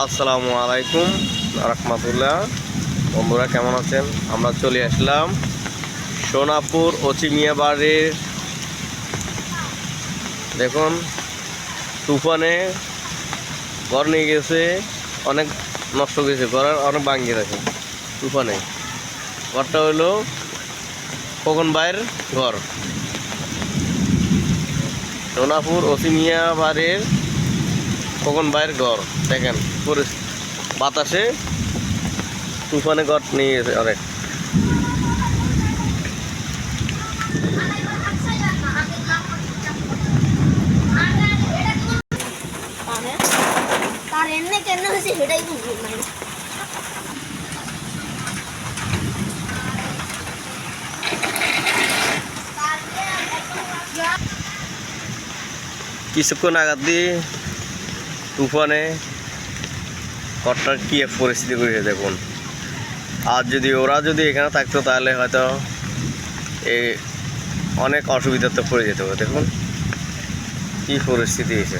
আসসালামু আলাইকুম রহমতুল্লাহ। বন্ধুরা কেমন আছেন? আমরা চলে আসলাম সোনাপুর ওচিমিয়া বাড়ির। দেখুন, তুফানে ঘর নিয়ে গেছে, অনেক নষ্ট গেছে, ঘর অনেক ভাঙিয়ে গেছে তুফানে। ঘরটা হইলো খোকন ভাইয়ের ঘর, সোনাপুর ওচিমিয়া বাড়ির খোকন ভাইয়ের ঘর। দেখেন বাতাসে তুফানে ঘর নিয়ে গেছে অনেক। তার এনে কেন হয়েছে সেটাই বুঝি নাই। কিছুক্ষণ আঘাত দিয়ে তুফানে ঘরটার কী এক পরিস্থিতি করেছে দেখুন। আর ওরা যদি এখানে থাকতো তাহলে হয়তো এই অনেক অসুবিধাতে পড়ে যেত। দেখুন কী পরিস্থিতি হয়েছে।